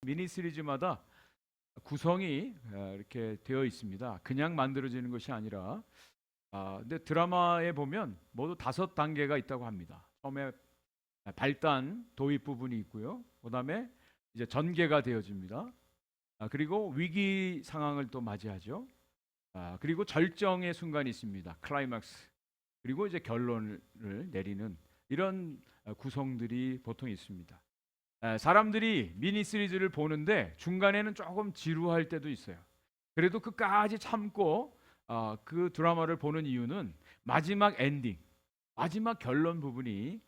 미니 시리즈마다 구성이 이렇게 되어 있습니다. 그냥 만들어지는 것이 아니라 근데 드라마에 보면 모두 5단계가 있다고 합니다. 처음에 발단, 도입 부분이 있고요. 그다음에 이제 전개가 되어집니다. 그리고 위기 상황을 또 맞이하죠. 그리고 절정의 순간이 있습니다. 클라이막스. 그리고 이제 결론을 내리는 이런 구성들이 보통 있습니다. 사람들이 미니 시리즈를 보는데 중간에는 조금 지루할 때도 있어요. 그래도 끝까지 참고 그 드라마를 보는 이유는 마지막 엔딩, 마지막 결론 부분이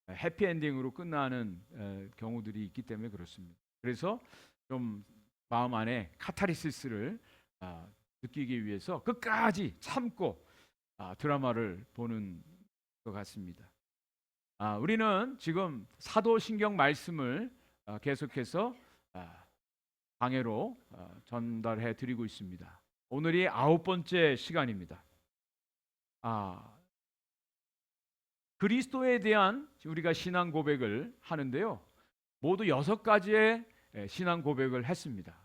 해피 엔딩으로 끝나는 경우들이 있기 때문에 그렇습니다. 그래서 좀 마음 안에 카타르시스를 느끼기 위해서 끝까지 참고 드라마를 보는 것 같습니다. 우리는 지금 사도신경 말씀을 계속해서 강해로 전달해 드리고 있습니다. 오늘이 9번째 시간입니다. 그리스도에 대한 우리가 신앙 고백을 하는데요. 모두 6가지의 신앙 고백을 했습니다.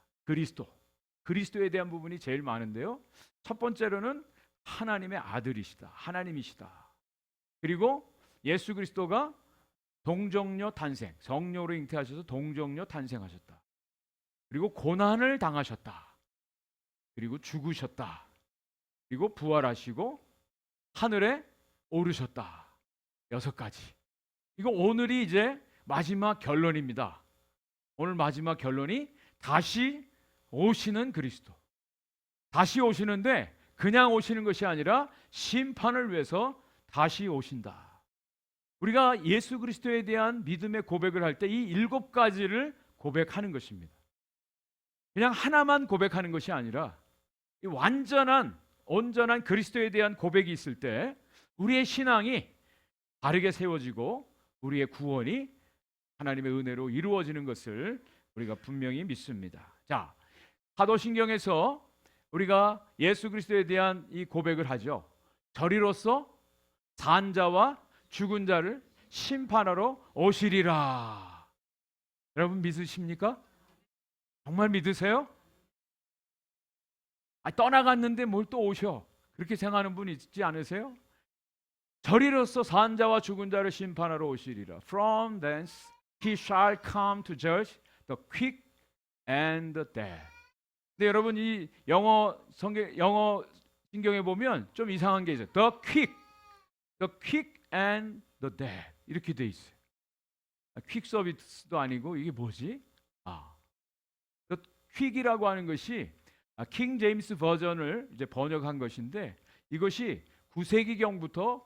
그리스도에 대한 부분이 제일 많은데요. 첫 번째로는 하나님의 아들이시다. 하나님이시다. 그리고 예수 그리스도가 동정녀 탄생, 성령으로 잉태하셔서 동정녀 탄생하셨다. 그리고 고난을 당하셨다. 그리고 죽으셨다. 그리고 부활하시고 하늘에 오르셨다. 6가지. 이거 오늘이 이제 마지막 결론입니다. 오늘 마지막 결론이 다시 오시는 그리스도. 다시 오시는데 그냥 오시는 것이 아니라 심판을 위해서 다시 오신다. 우리가 예수 그리스도에 대한 믿음의 고백을 할 때 이 7가지를 고백하는 것입니다. 그냥 하나만 고백하는 것이 아니라 이 온전한 그리스도에 대한 고백이 있을 때 우리의 신앙이 바르게 세워지고 우리의 구원이 하나님의 은혜로 이루어지는 것을 우리가 분명히 믿습니다. 자, 사도신경에서 우리가 예수 그리스도에 대한 이 고백을 하죠. 저리로서 산 자와 죽은 자를 심판하러 오시리라. 여러분 믿으십니까? 정말 믿으세요? 떠나갔는데 뭘 또 오셔? 그렇게 생각하는 분 있지 않으세요? 저리로서 산 자와 죽은 자를 심판하러 오시리라. From thence he shall come to judge the quick and the dead. 근데 여러분 이 영어 신경에 보면 좀 이상한 게 있어요. The quick and the dead 이렇게 돼 있어요. 퀵 서비스도 아니고 이게 뭐지? The quick이라고 하는 것이 킹 제임스 버전을 이제 번역한 것인데 이것이 9세기경부터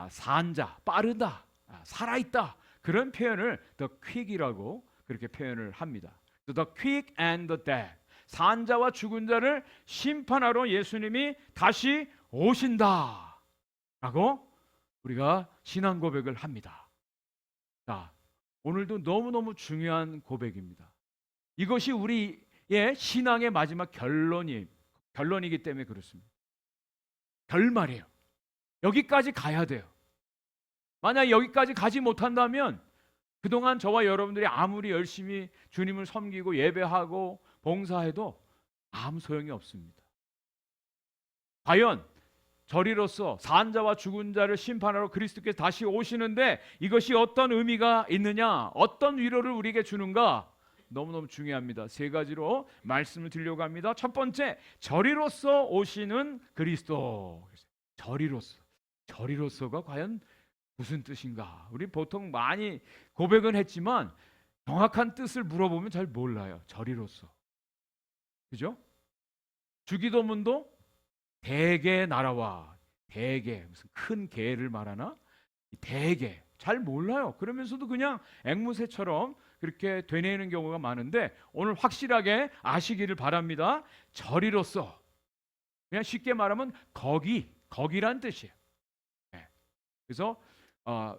산자, 빠르다, 살아있다 그런 표현을 the quick이라고 그렇게 표현을 합니다. The quick and the dead. 산자와 죽은 자를 심판하러 예수님이 다시 오신다 라고 우리가 신앙 고백을 합니다. 자, 오늘도 너무너무 중요한 고백입니다. 이것이 우리의 신앙의 마지막 결론이기 때문에 그렇습니다. 결말이에요. 여기까지 가야 돼요. 만약 여기까지 가지 못한다면 그동안 저와 여러분들이 아무리 열심히 주님을 섬기고 예배하고 봉사해도 아무 소용이 없습니다. 과연 저리로서 산 자와 죽은 자를 심판하러 그리스도께서 다시 오시는데 이것이 어떤 의미가 있느냐, 어떤 위로를 우리에게 주는가 너무너무 중요합니다. 3가지로 말씀을 드리려고 합니다. 첫 번째, 저리로서 오시는 그리스도. 저리로서가 과연 무슨 뜻인가? 우리 보통 많이 고백은 했지만 정확한 뜻을 물어보면 잘 몰라요. 저리로서. 그죠? 주기도문도 대개 나라와 대개 무슨 큰 개를 말하나? 대개 잘 몰라요. 그러면서도 그냥 앵무새처럼 그렇게 되뇌이는 경우가 많은데 오늘 확실하게 아시기를 바랍니다. 저리로서 그냥 쉽게 말하면 거기란 뜻이에요. 그래서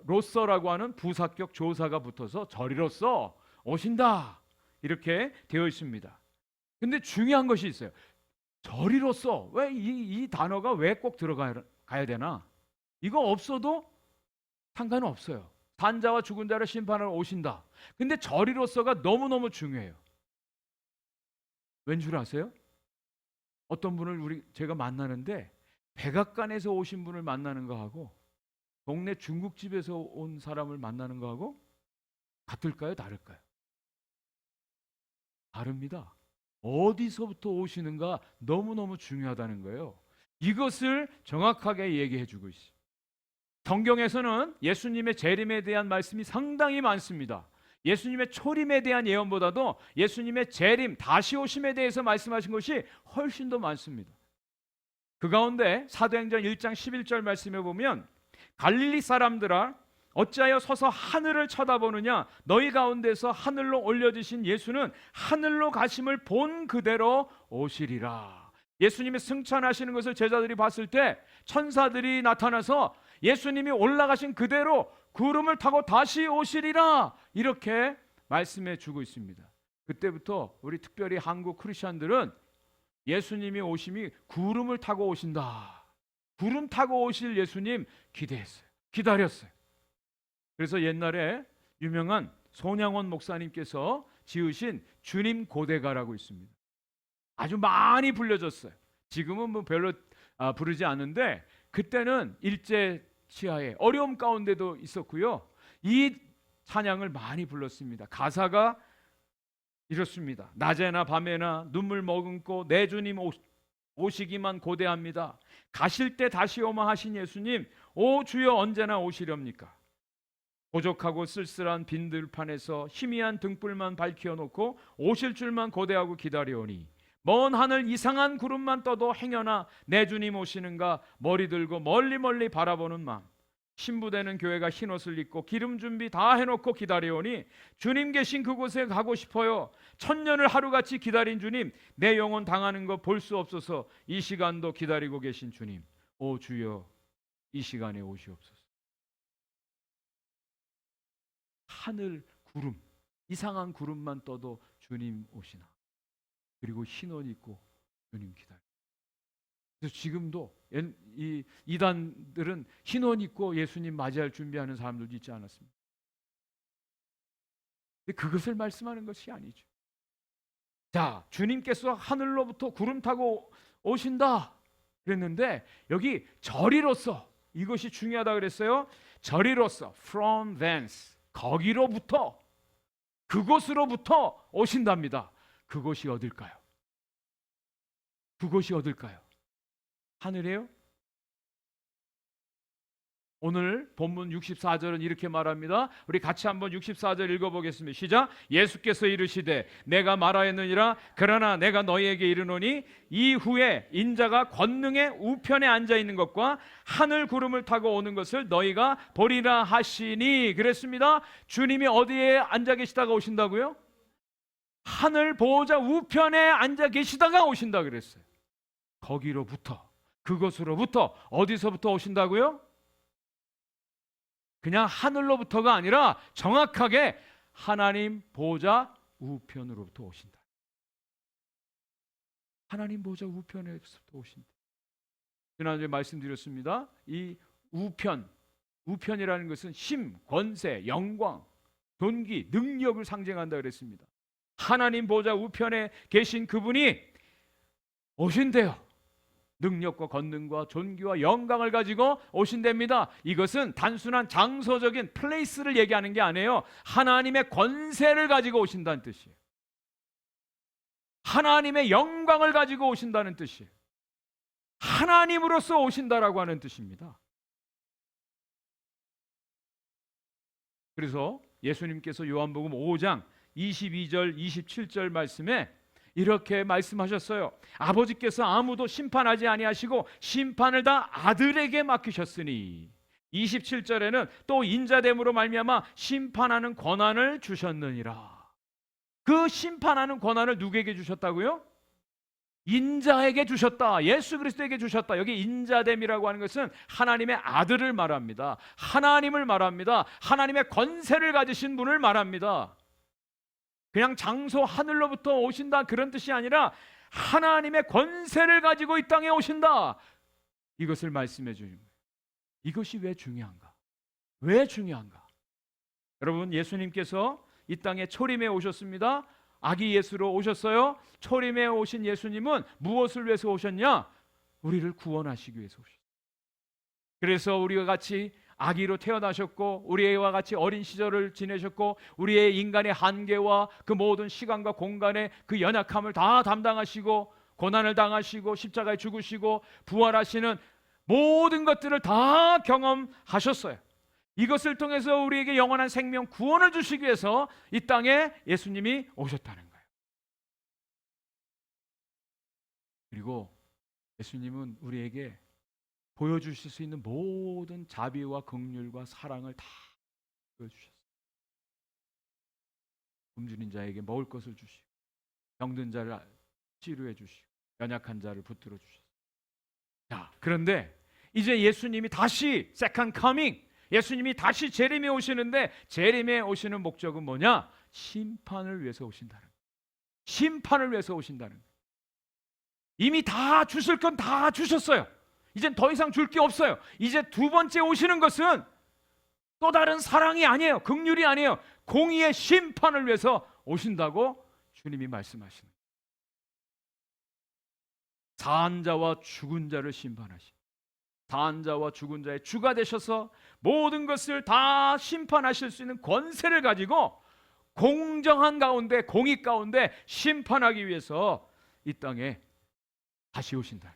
로서라고 하는 부사격 조사가 붙어서 저리로서 오신다 이렇게 되어 있습니다. 근데 중요한 것이 있어요. 저리로서 왜 이 단어가 왜 꼭 들어가야 되나? 이거 없어도 상관없어요. 산자와 죽은 자를 심판하러 오신다. 근데 저리로서가 너무너무 중요해요. 왠 줄 아세요? 어떤 분을 제가 만나는데 백악관에서 오신 분을 만나는 거하고 동네 중국집에서 온 사람을 만나는 거하고 같을까요? 다를까요? 다릅니다. 어디서부터 오시는가 너무너무 중요하다는 거예요. 이것을 정확하게 얘기해 주고 있어요. 성경에서는 예수님의 재림에 대한 말씀이 상당히 많습니다. 예수님의 초림에 대한 예언보다도 예수님의 재림, 다시 오심에 대해서 말씀하신 것이 훨씬 더 많습니다. 그 가운데 사도행전 1장 11절 말씀에 보면 갈릴리 사람들아 어찌하여 서서 하늘을 쳐다보느냐 너희 가운데서 하늘로 올려지신 예수는 하늘로 가심을 본 그대로 오시리라. 예수님이 승천하시는 것을 제자들이 봤을 때 천사들이 나타나서 예수님이 올라가신 그대로 구름을 타고 다시 오시리라 이렇게 말씀해 주고 있습니다. 그때부터 우리 특별히 한국 크리스천들은 예수님이 오심이 구름을 타고 오신다, 구름 타고 오실 예수님 기대했어요. 기다렸어요. 그래서 옛날에 유명한 손양원 목사님께서 지으신 주님 고대가라고 있습니다. 아주 많이 불려졌어요. 지금은 뭐 별로 부르지 않는데 그때는 일제 치하에 어려움 가운데도 있었고요. 이 찬양을 많이 불렀습니다. 가사가 이렇습니다. 낮에나 밤에나 눈물 머금고 내 주님 오시기만 고대합니다. 가실 때 다시 오마 하신 예수님, 오 주여 언제나 오시렵니까? 고적하고 쓸쓸한 빈들판에서 희미한 등불만 밝혀놓고 오실 줄만 고대하고 기다려오니 먼 하늘 이상한 구름만 떠도 행여나 내 주님 오시는가 머리 들고 멀리 멀리 바라보는 마음. 신부되는 교회가 흰옷을 입고 기름 준비 다 해놓고 기다려오니 주님 계신 그곳에 가고 싶어요. 천년을 하루같이 기다린 주님, 내 영혼 당하는 거 볼 수 없어서 이 시간도 기다리고 계신 주님, 오 주여 이 시간에 오시옵소서. 하늘 구름, 이상한 구름만 떠도 주님 오시나. 그리고 흰옷 입고 주님 기다려. 그래서 지금도 이 이단들은 흰옷 입고 예수님 맞이할 준비하는 사람들도 있지 않았습니까? 근데 그것을 말씀하는 것이 아니죠. 자, 주님께서 하늘로부터 구름 타고 오신다 그랬는데 여기 저리로서 이것이 중요하다 그랬어요. 저리로서 from thence 거기로부터 그곳으로부터 오신답니다. 그곳이 어딜까요? 그곳이 어딜까요? 하늘이에요? 오늘 본문 64절은 이렇게 말합니다. 우리 같이 한번 64절 읽어보겠습니다. 시작. 예수께서 이르시되 내가 말하였느니라 그러나 내가 너희에게 이르노니 이후에 인자가 권능의 우편에 앉아 있는 것과 하늘 구름을 타고 오는 것을 너희가 보리라 하시니 그랬습니다. 주님이 어디에 앉아 계시다가 오신다고요? 하늘 보호자 우편에 앉아 계시다가 오신다 그랬어요. 거기로부터, 그것으로부터, 어디서부터 오신다고요? 그냥 하늘로부터가 아니라 정확하게 하나님 보호자 우편으로부터 오신다. 하나님 보호자 우편에서부터 오신다. 지난주에 말씀드렸습니다. 이 우편이라는 것은 힘, 권세, 영광, 존귀, 능력을 상징한다 그랬습니다. 하나님 보호자 우편에 계신 그분이 오신대요. 능력과 권능과 존귀와 영광을 가지고 오신답니다. 이것은 단순한 장소적인 플레이스를 얘기하는 게 아니에요. 하나님의 권세를 가지고 오신다는 뜻이에요. 하나님의 영광을 가지고 오신다는 뜻이에요. 하나님으로서 오신다라고 하는 뜻입니다. 그래서 예수님께서 요한복음 5장 22절 27절 말씀에 이렇게 말씀하셨어요. 아버지께서 아무도 심판하지 아니하시고 심판을 다 아들에게 맡기셨으니 27절에는 또 인자됨으로 말미암아 심판하는 권한을 주셨느니라. 그 심판하는 권한을 누구에게 주셨다고요? 인자에게 주셨다. 예수 그리스도에게 주셨다. 여기 인자됨이라고 하는 것은 하나님의 아들을 말합니다. 하나님을 말합니다. 하나님의 권세를 가지신 분을 말합니다. 그냥 장소 하늘로부터 오신다 그런 뜻이 아니라 하나님의 권세를 가지고 이 땅에 오신다. 이것을 말씀해 주는 거예요. 이것이 왜 중요한가? 왜 중요한가? 여러분, 예수님께서 이 땅에 초림에 오셨습니다. 아기 예수로 오셨어요. 초림에 오신 예수님은 무엇을 위해서 오셨냐? 우리를 구원하시기 위해서 오셨어요. 그래서 우리와 같이 아기로 태어나셨고 우리와 같이 어린 시절을 지내셨고 우리의 인간의 한계와 그 모든 시간과 공간의 그 연약함을 다 담당하시고 고난을 당하시고 십자가에 죽으시고 부활하시는 모든 것들을 다 경험하셨어요. 이것을 통해서 우리에게 영원한 생명 구원을 주시기 위해서 이 땅에 예수님이 오셨다는 거예요. 그리고 예수님은 우리에게 보여주실 수 있는 모든 자비와 긍휼과 사랑을 다 보여주셨어요. 굶주린 자에게 먹을 것을 주시고 병든 자를 치료해 주시고 연약한 자를 붙들어 주셨어요. 자, 그런데 이제 예수님이 다시 세컨드 커밍, 예수님이 다시 재림에 오시는데 재림에 오시는 목적은 뭐냐? 심판을 위해서 오신다는 거예요. 심판을 위해서 오신다는 거예요. 이미 다 주실 건 다 주셨어요. 이젠 더 이상 줄 게 없어요. 이제 두 번째 오시는 것은 또 다른 사랑이 아니에요. 긍휼이 아니에요. 공의의 심판을 위해서 오신다고 주님이 말씀하시는 거예요. 사한 자와 죽은 자를 심판하시고 사한 자와 죽은 자의 주가 되셔서 모든 것을 다 심판하실 수 있는 권세를 가지고 공정한 가운데 공의 가운데 심판하기 위해서 이 땅에 다시 오신다.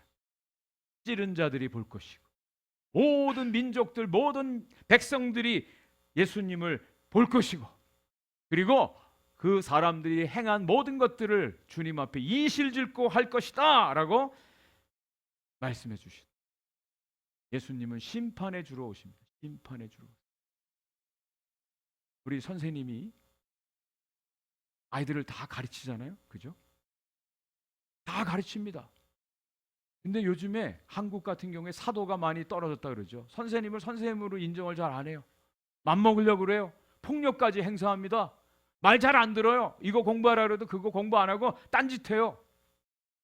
찌른 자들이 볼 것이고 모든 민족들 모든 백성들이 예수님을 볼 것이고 그리고 그 사람들이 행한 모든 것들을 주님 앞에 이실짓고 할 것이다 라고 말씀해 주신 예수님은 심판의 주로 오십니다. 심판의 주로. 우리 선생님이 아이들을 다 가르치잖아요. 그죠? 다 가르칩니다. 근데 요즘에 한국 같은 경우에 사도가 많이 떨어졌다 그러죠. 선생님을 선생님으로 인정을 잘 안 해요. 맘먹으려고 그래요. 폭력까지 행사합니다. 말 잘 안 들어요. 이거 공부하라 그래도 그거 공부 안 하고 딴짓해요.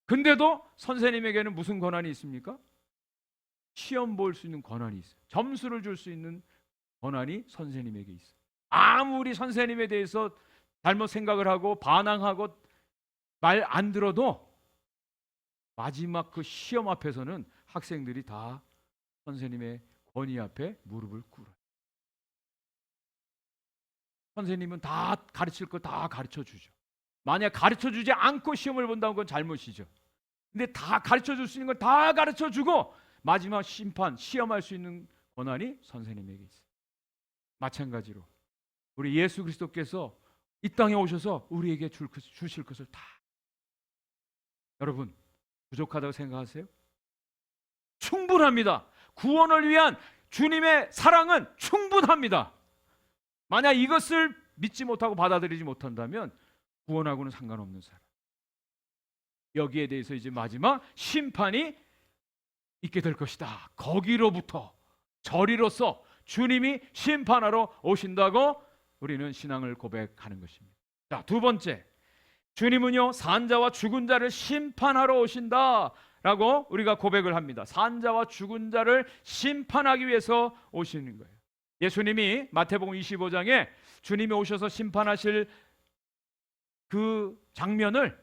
근데도 선생님에게는 무슨 권한이 있습니까? 시험 볼 수 있는 권한이 있어요. 점수를 줄 수 있는 권한이 선생님에게 있어요. 아무리 선생님에 대해서 잘못 생각을 하고 반항하고 말 안 들어도 마지막 그 시험 앞에서는 학생들이 다 선생님의 권위 앞에 무릎을 꿇어요. 선생님은 다 가르칠 거 다 가르쳐 주죠. 만약 가르쳐 주지 않고 시험을 본다면 그건 잘못이죠. 근데 다 가르쳐 줄 수 있는 걸 다 가르쳐 주고 마지막 심판, 시험할 수 있는 권한이 선생님에게 있어요. 마찬가지로 우리 예수 그리스도께서 이 땅에 오셔서 우리에게 주실 것을 다 여러분 부족하다고 생각하세요? 충분합니다. 구원을 위한 주님의 사랑은 충분합니다. 만약 이것을 믿지 못하고 받아들이지 못한다면 구원하고는 상관없는 사람. 여기에 대해서 이제 마지막 심판이 있게 될 것이다. 거기로부터 저리로서 주님이 심판하러 오신다고 우리는 신앙을 고백하는 것입니다. 자, 두 번째. 주님은요 산자와 죽은 자를 심판하러 오신다라고 우리가 고백을 합니다. 산자와 죽은 자를 심판하기 위해서 오시는 거예요. 예수님이 마태복음 25장에 주님이 오셔서 심판하실 그 장면을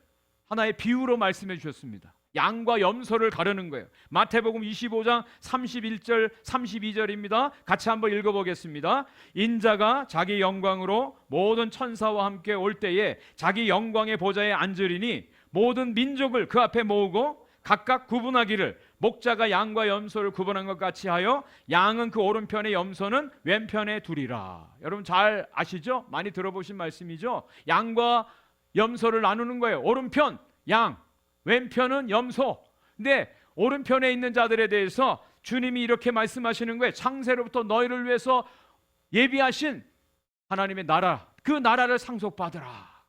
하나의 비유로 말씀해 주셨습니다. 양과 염소를 가르는 거예요. 마태복음 25장 31절 32절입니다. 같이 한번 읽어보겠습니다. 인자가 자기 영광으로 모든 천사와 함께 올 때에 자기 영광의 보좌에 앉으리니 모든 민족을 그 앞에 모으고 각각 구분하기를 목자가 양과 염소를 구분한 것 같이 하여 양은 그 오른편에 염소는 왼편에 두리라. 여러분 잘 아시죠? 많이 들어보신 말씀이죠? 양과 염소를 나누는 거예요. 오른편 양, 왼편은 염소. 근데 오른편에 있는 자들에 대해서 주님이 이렇게 말씀하시는 거예요. 창세로부터 너희를 위해서 예비하신 하나님의 나라, 그 나라를 상속받으라.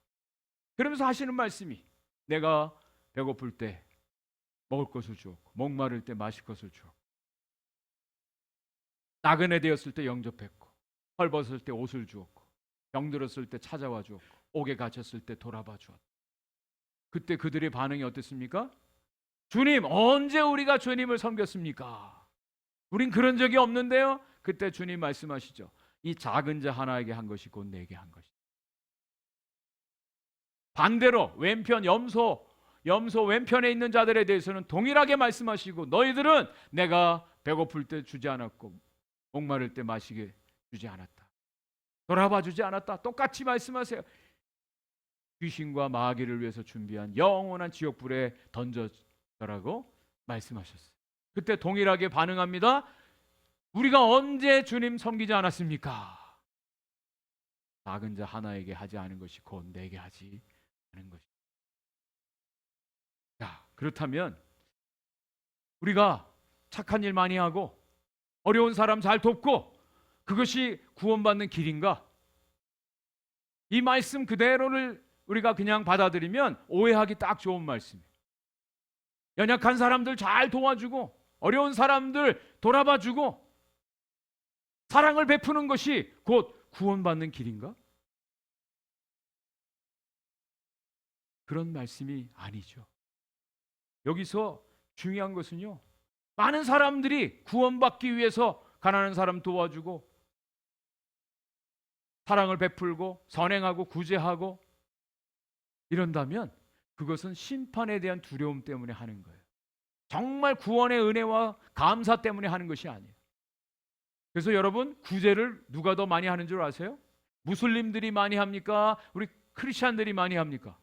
그러면서 하시는 말씀이 내가 배고플 때 먹을 것을 주었고 목마를 때 마실 것을 주었고 나그네 되었을 때 영접했고 헐벗을 때 옷을 주었고 병들었을 때 찾아와 주었고 옥에 갇혔을 때 돌아봐 주었고 그때 그들의 반응이 어땠습니까? 주님, 언제 우리가 주님을 섬겼습니까? 우린 그런 적이 없는데요. 그때 주님 말씀하시죠. 이 작은 자 하나에게 한 것이 곧 내게 한 것이다. 반대로 왼편 염소 왼편에 있는 자들에 대해서는 동일하게 말씀하시고 너희들은 내가 배고플 때 주지 않았고 목마를 때 마시게 주지 않았다. 돌아봐 주지 않았다. 똑같이 말씀하세요. 귀신과 마귀를 위해서 준비한 영원한 지옥불에 던져라고 말씀하셨어요. 그때 동일하게 반응합니다. 우리가 언제 주님 섬기지 않았습니까? 작은 자 하나에게 하지 않은 것이 곧 내게 하지 않은 것이다. 자, 그렇다면 우리가 착한 일 많이 하고 어려운 사람 잘 돕고 그것이 구원받는 길인가? 이 말씀 그대로를 우리가 그냥 받아들이면 오해하기 딱 좋은 말씀이에요. 연약한 사람들 잘 도와주고 어려운 사람들 돌아봐주고 사랑을 베푸는 것이 곧 구원받는 길인가? 그런 말씀이 아니죠. 여기서 중요한 것은요, 많은 사람들이 구원받기 위해서 가난한 사람 도와주고 사랑을 베풀고 선행하고 구제하고 이런다면 그것은 심판에 대한 두려움 때문에 하는 거예요. 정말 구원의 은혜와 감사 때문에 하는 것이 아니에요. 그래서 여러분, 구제를 누가 더 많이 하는 줄 아세요? 무슬림들이 많이 합니까? 우리 크리스찬들이 많이 합니까?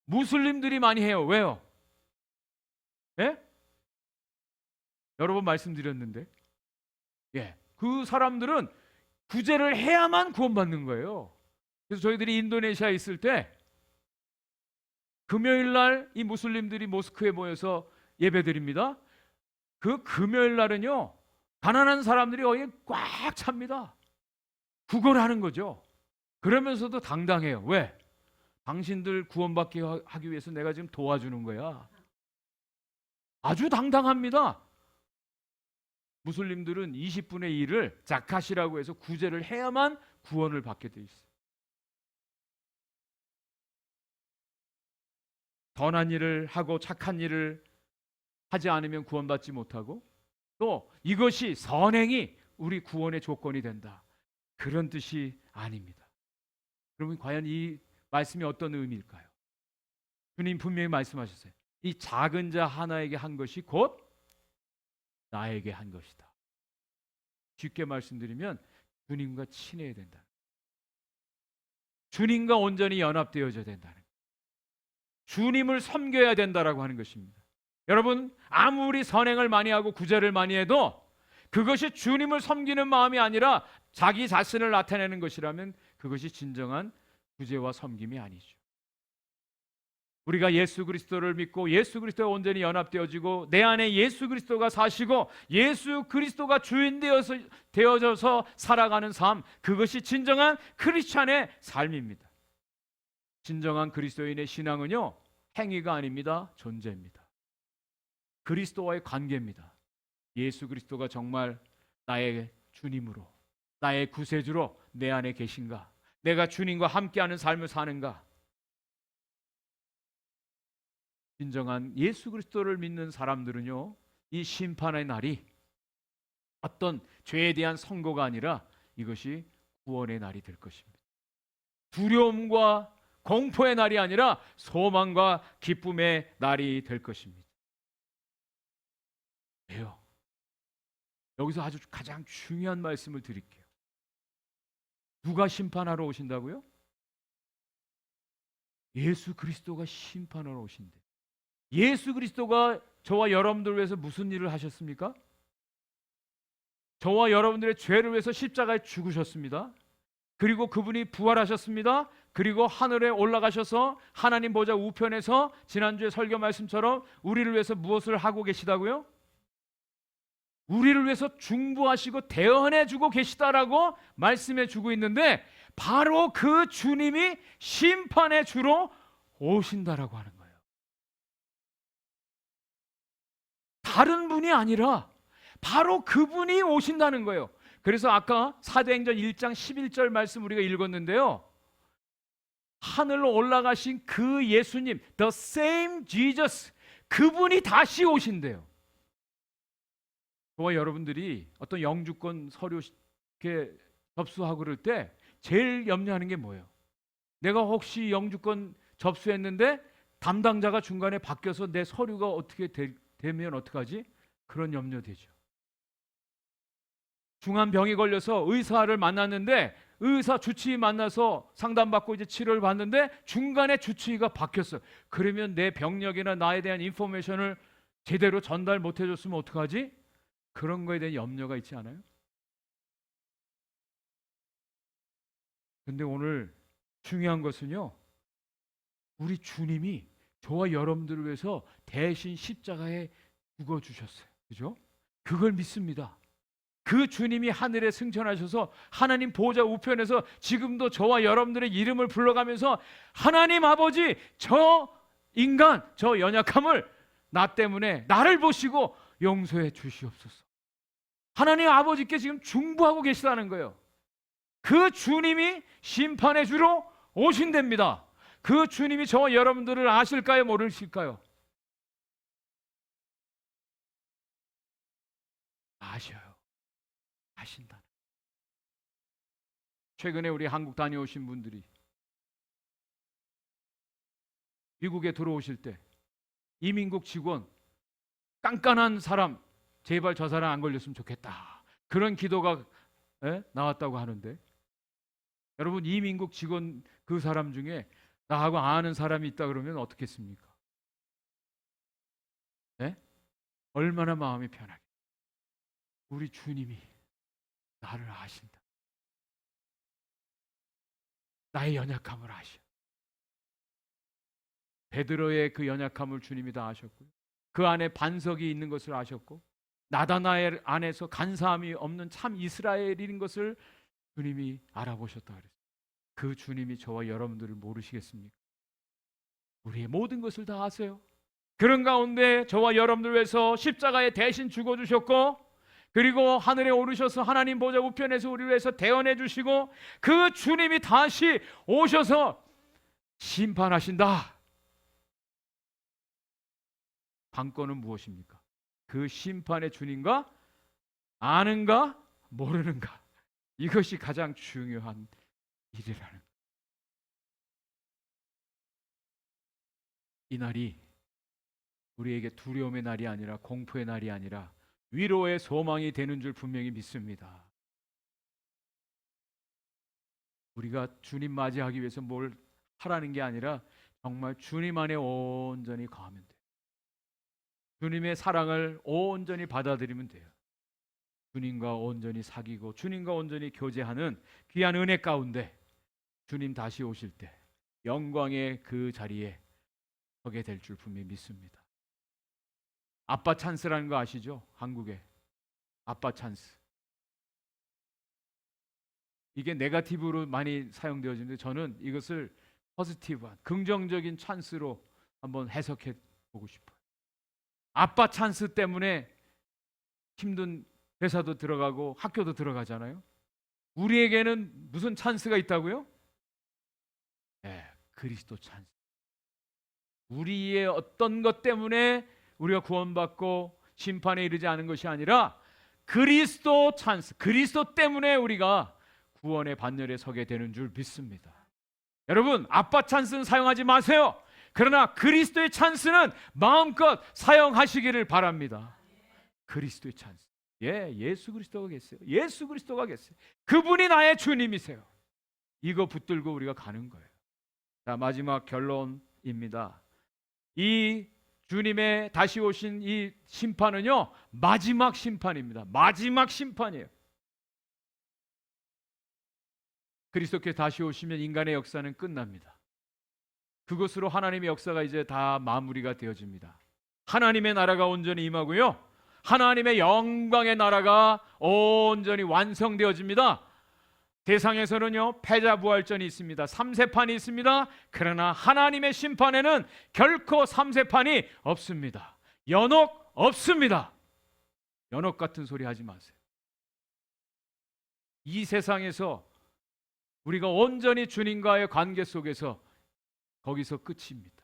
무슬림들이 많이 해요. 왜요? 예? 여러 번 말씀드렸는데, 그 사람들은 구제를 해야만 구원받는 거예요. 그래서 저희들이 인도네시아에 있을 때 금요일 날 이 무슬림들이 모스크에 모여서 예배드립니다. 그 금요일 날은요, 가난한 사람들이 거의 꽉 찹니다. 구걸하는 거죠. 그러면서도 당당해요. 왜? 당신들 구원받게 하기 위해서 내가 지금 도와주는 거야. 아주 당당합니다. 무슬림들은 20분의 1을 자카시라고 해서 구제를 해야만 구원을 받게 돼 있어요. 선한 일을 하고 착한 일을 하지 않으면 구원받지 못하고 또 이것이 선행이 우리 구원의 조건이 된다. 그런 뜻이 아닙니다. 그러면 과연 이 말씀이 어떤 의미일까요? 주님 분명히 말씀하셨어요. 이 작은 자 하나에게 한 것이 곧 나에게 한 것이다. 쉽게 말씀드리면 주님과 친해야 된다. 주님과 온전히 연합되어져야 된다는 거예요. 주님을 섬겨야 된다라고 하는 것입니다. 여러분, 아무리 선행을 많이 하고 구제를 많이 해도 그것이 주님을 섬기는 마음이 아니라 자기 자신을 나타내는 것이라면 그것이 진정한 구제와 섬김이 아니죠. 우리가 예수 그리스도를 믿고 예수 그리스도와 온전히 연합되어지고 내 안에 예수 그리스도가 사시고 예수 그리스도가 주인 되어져서 살아가는 삶, 그것이 진정한 크리스찬의 삶입니다. 진정한 그리스도인의 신앙은요, 행위가 아닙니다. 존재입니다. 그리스도와의 관계입니다. 예수 그리스도가 정말 나의 주님으로, 나의 구세주로 내 안에 계신가? 내가 주님과 함께하는 삶을 사는가? 진정한 예수 그리스도를 믿는 사람들은요, 이 심판의 날이 어떤 죄에 대한 선고가 아니라 이것이 구원의 날이 될 것입니다. 두려움과 공포의 날이 아니라 소망과 기쁨의 날이 될 것입니다. 왜요? 여기서 아주 가장 중요한 말씀을 드릴게요. 누가 심판하러 오신다고요? 예수 그리스도가 심판하러 오신대. 예수 그리스도가 저와 여러분들을 위해서 무슨 일을 하셨습니까? 저와 여러분들의 죄를 위해서 십자가에 죽으셨습니다. 그리고 그분이 부활하셨습니다. 그리고 하늘에 올라가셔서 하나님 보좌 우편에서 지난주에 설교 말씀처럼 우리를 위해서 무엇을 하고 계시다고요? 우리를 위해서 중보하시고 대언해 주고 계시다라고 말씀해 주고 있는데, 바로 그 주님이 심판의 주로 오신다라고 하는 거예요. 다른 분이 아니라 바로 그분이 오신다는 거예요. 그래서 아까 사도행전 1장 11절 말씀 우리가 읽었는데요, 하늘로 올라가신 그 예수님, the same Jesus, 그분이 다시 오신대요. 저와 여러분들이 어떤 영주권 서류 이렇게 접수하고 그럴 때 제일 염려하는 게 뭐예요? 내가 혹시 영주권 접수했는데 담당자가 중간에 바뀌어서 내 서류가 어떻게 되면 어떡하지? 그런 염려 되죠. 중한 병이 걸려서 의사를 만났는데 의사 주치의 만나서 상담받고 이제 치료를 받는데 중간에 주치의가 바뀌었어요. 그러면 내 병력이나 나에 대한 인포메이션을 제대로 전달 못 해줬으면 어떡하지? 그런 거에 대한 염려가 있지 않아요? 근데 오늘 중요한 것은요, 우리 주님이 저와 여러분들을 위해서 대신 십자가에 죽어주셨어요. 그죠? 그걸 믿습니다. 그 주님이 하늘에 승천하셔서 하나님 보좌 우편에서 지금도 저와 여러분들의 이름을 불러가면서 하나님 아버지, 저 인간, 저 연약함을 나 때문에 나를 보시고 용서해 주시옵소서. 하나님 아버지께 지금 중보하고 계시다는 거예요. 그 주님이 심판의 주로 오신답니다. 그 주님이 저와 여러분들을 아실까요? 모르실까요? 아셔요. 아신다. 최근에 우리 한국 다녀오신 분들이 미국에 들어오실 때 이민국 직원 깐깐한 사람, 제발 저 사람 안 걸렸으면 좋겠다, 그런 기도가 나왔다고 하는데, 여러분 이민국 직원 그 사람 중에 나하고 아는 사람이 있다 그러면 어떻겠습니까? 얼마나 마음이 편하게. 우리 주님이 나를 아신다. 나의 연약함을 아셔. 베드로의 그 연약함을 주님이 다 아셨고요. 그 안에 반석이 있는 것을 아셨고, 나다나엘 안에서 간사함이 없는 참 이스라엘인 것을 주님이 알아보셨다 그랬어요. 그 주님이 저와 여러분들을 모르시겠습니까? 우리의 모든 것을 다 아세요. 그런 가운데 저와 여러분들 위해서 십자가에 대신 죽어주셨고, 그리고 하늘에 오르셔서 하나님 보좌 우편에서 우리를 위해서 대언해 주시고, 그 주님이 다시 오셔서 심판하신다. 관건은 무엇입니까? 그 심판의 주님과 아는가 모르는가, 이것이 가장 중요한 일이라는 거예요. 이 날이 우리에게 두려움의 날이 아니라 공포의 날이 아니라 위로의 소망이 되는 줄 분명히 믿습니다. 우리가 주님 맞이하기 위해서 뭘 하라는 게 아니라 정말 주님 안에 온전히 거하면 돼요. 주님의 사랑을 온전히 받아들이면 돼요. 주님과 온전히 사귀고 주님과 온전히 교제하는 귀한 은혜 가운데 주님 다시 오실 때 영광의 그 자리에 서게 될 줄 분명히 믿습니다. 아빠 찬스라는 거 아시죠? 한국에 아빠 찬스. 이게 네거티브로 많이 사용되어지는데 저는 이것을 포지티브한 긍정적인 찬스로 한번 해석해 보고 싶어요. 아빠 찬스 때문에 힘든 회사도 들어가고 학교도 들어가잖아요. 우리에게는 무슨 찬스가 있다고요? 그리스도 찬스. 우리의 어떤 것 때문에 우리가 구원받고 심판에 이르지 않은 것이 아니라 그리스도 찬스, 그리스도 때문에 우리가 구원의 반열에 서게 되는 줄 믿습니다. 여러분, 아빠 찬스는 사용하지 마세요. 그러나 그리스도의 찬스는 마음껏 사용하시기를 바랍니다. 그리스도의 찬스. 예수 그리스도가 계세요. 예수 그리스도가 계세요. 그분이 나의 주님이세요. 이거 붙들고 우리가 가는 거예요. 자, 마지막 결론입니다. 이 주님의 다시 오신 이 심판은요, 마지막 심판입니다. 마지막 심판이에요. 그리스도께서 다시 오시면 인간의 역사는 끝납니다. 그것으로 하나님의 역사가 이제 다 마무리가 되어집니다. 하나님의 나라가 온전히 임하고요, 하나님의 영광의 나라가 온전히 완성되어집니다. 세상에서는요, 패자부활전이 있습니다. 3세판이 있습니다. 그러나 하나님의 심판에는 결코 3세판이 없습니다. 연옥 없습니다. 연옥 같은 소리 하지 마세요. 이 세상에서 우리가 온전히 주님과의 관계 속에서 거기서 끝입니다.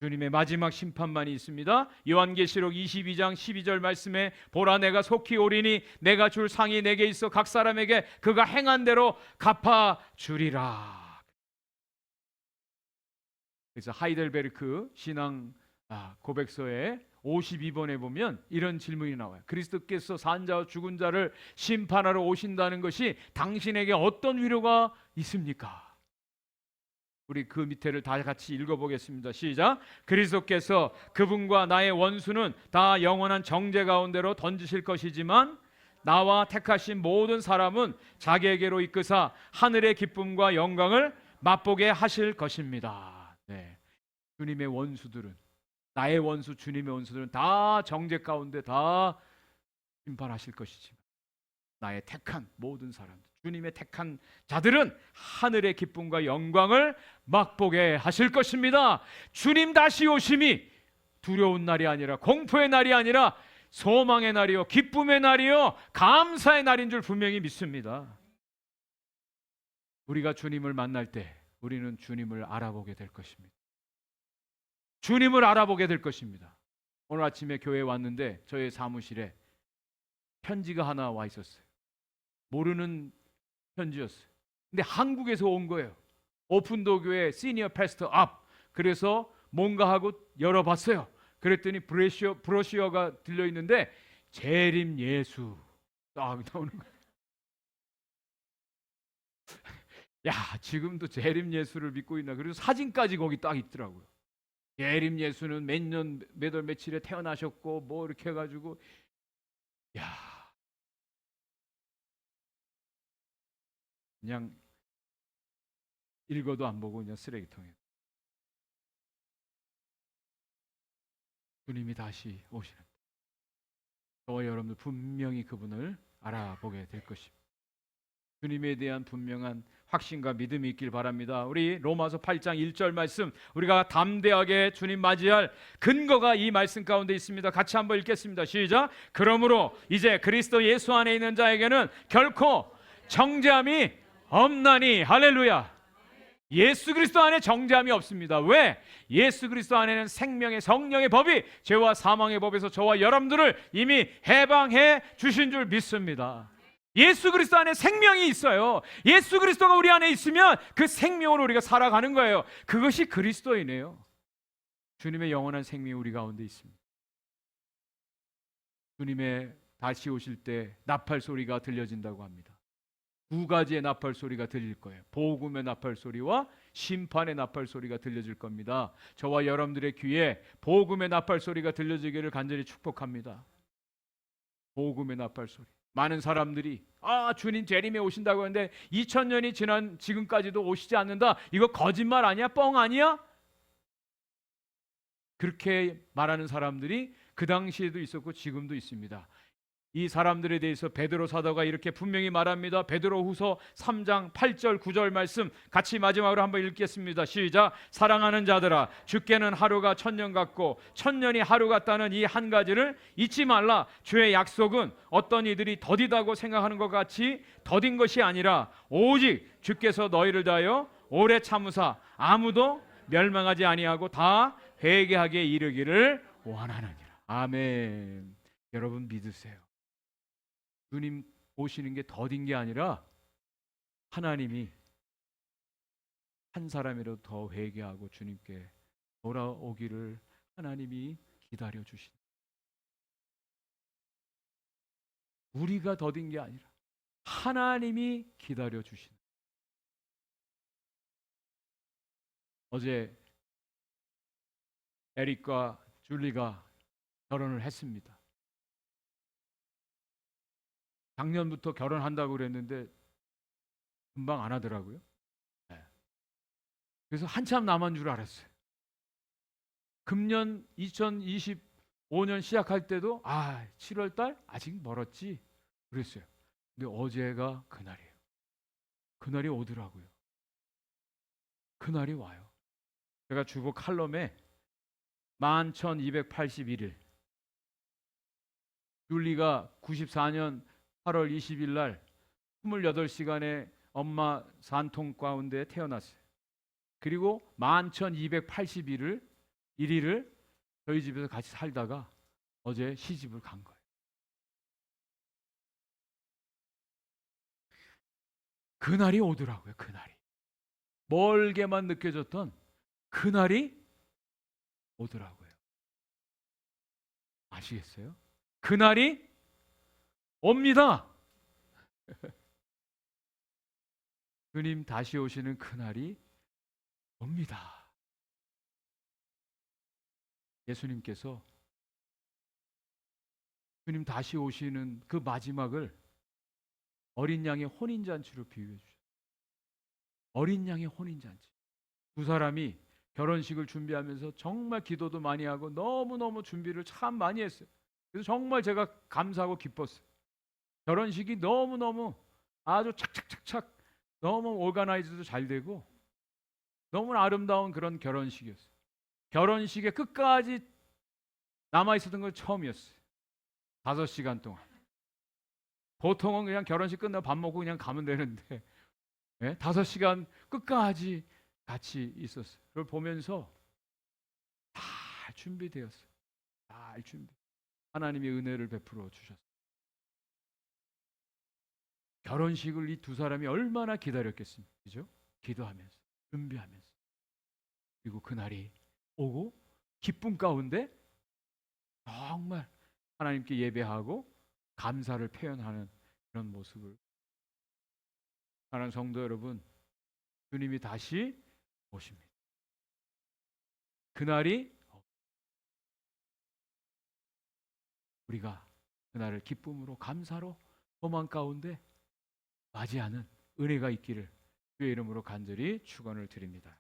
주님의 마지막 심판만이 있습니다. 요한계시록 22장 12절 말씀에 보라, 내가 속히 오리니 내가 줄 상이 내게 있어 각 사람에게 그가 행한 대로 갚아 주리라. 그래서 하이델베르크 신앙 고백서에 52번에 보면 이런 질문이 나와요. 그리스도께서 산 자와 죽은 자를 심판하러 오신다는 것이 당신에게 어떤 위로가 있습니까? 우리 그 밑에를 다 같이 읽어보겠습니다. 시작. 그리스도께서 그분과 나의 원수는 다 영원한 정죄 가운데로 던지실 것이지만 나와 택하신 모든 사람은 자기에게로 이끄사 하늘의 기쁨과 영광을 맛보게 하실 것입니다. 네. 주님의 원수들은, 나의 원수 주님의 원수들은 다 정죄 가운데 다 심판하실 것이지만 나의 택한 모든 사람들, 주님의 택한 자들은 하늘의 기쁨과 영광을 맛보게 하실 것입니다. 주님 다시 오심이 두려운 날이 아니라, 공포의 날이 아니라 소망의 날이요, 기쁨의 날이요, 감사의 날인 줄 분명히 믿습니다. 우리가 주님을 만날 때 우리는 주님을 알아보게 될 것입니다. 주님을 알아보게 될 것입니다. 오늘 아침에 교회에 왔는데 저의 사무실에 편지가 하나 와 있었어요. 모르는 편지였어요. 근데 한국에서 온 거예요. 오픈도 교회 시니어 패스터 앞. 그래서 뭔가 하고 열어봤어요. 그랬더니 브로셔가 들려있는데 재림 예수 딱 나오는 거예요. 야, 지금도 재림 예수를 믿고 있나. 그래서 사진까지 거기 딱 있더라고요. 재림 예수는 몇 년 몇 월 며칠에 태어나셨고 뭐 이렇게 해가지고, 야, 그냥 읽어도 안 보고 그냥 쓰레기통에. 주님이 다시 오시는, 저와 여러분들 분명히 그분을 알아보게 될 것입니다. 주님에 대한 분명한 확신과 믿음이 있길 바랍니다. 우리 로마서 8장 1절 말씀, 우리가 담대하게 주님 맞이할 근거가 이 말씀 가운데 있습니다. 같이 한번 읽겠습니다. 시작. 그러므로 이제 그리스도 예수 안에 있는 자에게는 결코 정죄함이 없나니. 할렐루야. 예수 그리스도 안에 정죄함이 없습니다. 왜? 예수 그리스도 안에는 생명의 성령의 법이 죄와 사망의 법에서 저와 여러분들을 이미 해방해 주신 줄 믿습니다. 예수 그리스도 안에 생명이 있어요. 예수 그리스도가 우리 안에 있으면 그 생명으로 우리가 살아가는 거예요. 그것이 그리스도이네요. 주님의 영원한 생명이 우리 가운데 있습니다. 주님의 다시 오실 때 나팔 소리가 들려진다고 합니다. 두 가지의 나팔 소리가 들릴 거예요. 복음의 나팔 소리와 심판의 나팔 소리가 들려질 겁니다. 저와 여러분들의 귀에 복음의 나팔 소리가 들려지기를 간절히 축복합니다. 복음의 나팔 소리. 많은 사람들이 주님 재림에 오신다고 하는데 2000년이 지난 지금까지도 오시지 않는다. 이거 거짓말 아니야? 뻥 아니야? 그렇게 말하는 사람들이 그 당시에도 있었고 지금도 있습니다. 이 사람들에 대해서 베드로 사도가 이렇게 분명히 말합니다. 베드로후서 3장 8절 9절 말씀 같이 마지막으로 한번 읽겠습니다. 시작. 사랑하는 자들아, 주께는 하루가 1000년 같고 1000년이 하루 같다는 이 한 가지를 잊지 말라. 주의 약속은 어떤 이들이 더디다고 생각하는 것 같이 더딘 것이 아니라 오직 주께서 너희를 다하여 오래 참으사 아무도 멸망하지 아니하고 다 회개하게 이르기를 원하느니라. 아멘. 여러분 믿으세요. 주님 오시는 게 더딘 게 아니라 하나님이 한 사람이라도 더 회개하고 주님께 돌아오기를 하나님이 기다려 주신다. 우리가 더딘 게 아니라 하나님이 기다려 주신다. 어제 에릭과 줄리가 결혼을 했습니다. 작년부터 결혼한다고 그랬는데 금방 안 하더라고요. 네. 그래서 한참 남은 줄 알았어요. 금년 2025년 시작할 때도 7월 달 아직 멀었지 그랬어요. 근데 어제가 그날이에요. 그날이 오더라고요. 그날이 와요. 제가 주보 칼럼에 11,281일, 줄리가 94년 8월 20일 날 28시간의 엄마 산통 가운데 태어났어요. 그리고 11,281일 저희 집에서 같이 살다가 어제 시집을 간 거예요. 그날이 오더라고요. 그날이 멀게만 느껴졌던 그날이 오더라고요. 아시겠어요? 그날이 옵니다. 주님 다시 오시는 그날이 옵니다. 예수님께서 주님 다시 오시는 그 마지막을 어린 양의 혼인잔치로 비유해 주셨어요. 어린 양의 혼인잔치. 두 사람이 결혼식을 준비하면서 정말 기도도 많이 하고 너무너무 준비를 참 많이 했어요. 그래서 정말 제가 감사하고 기뻤어요. 결혼식이 너무너무 아주 착착착착 너무 오가나이즈도 잘 되고 너무 아름다운 그런 결혼식이었어요. 결혼식에 끝까지 남아있었던 건 처음이었어요. 5시간 동안. 보통은 그냥 결혼식 끝나고 밥 먹고 그냥 가면 되는데 5시간 끝까지 같이 있었어요. 그걸 보면서 잘 준비되었어요. 잘 준비. 하나님의 은혜를 베풀어 주셨어요. 결혼식을 이 두 사람이 얼마나 기다렸겠습니까? 그죠? 기도하면서, 준비하면서. 그리고 그날이 오고 기쁨 가운데 정말 하나님께 예배하고 감사를 표현하는 그런 모습을. 사랑하는 성도 여러분, 주님이 다시 오십니다. 그날이 우리가 그날을 기쁨으로 감사로 소망 가운데 맞이하는 은혜가 있기를 주의 이름으로 간절히 축원을 드립니다.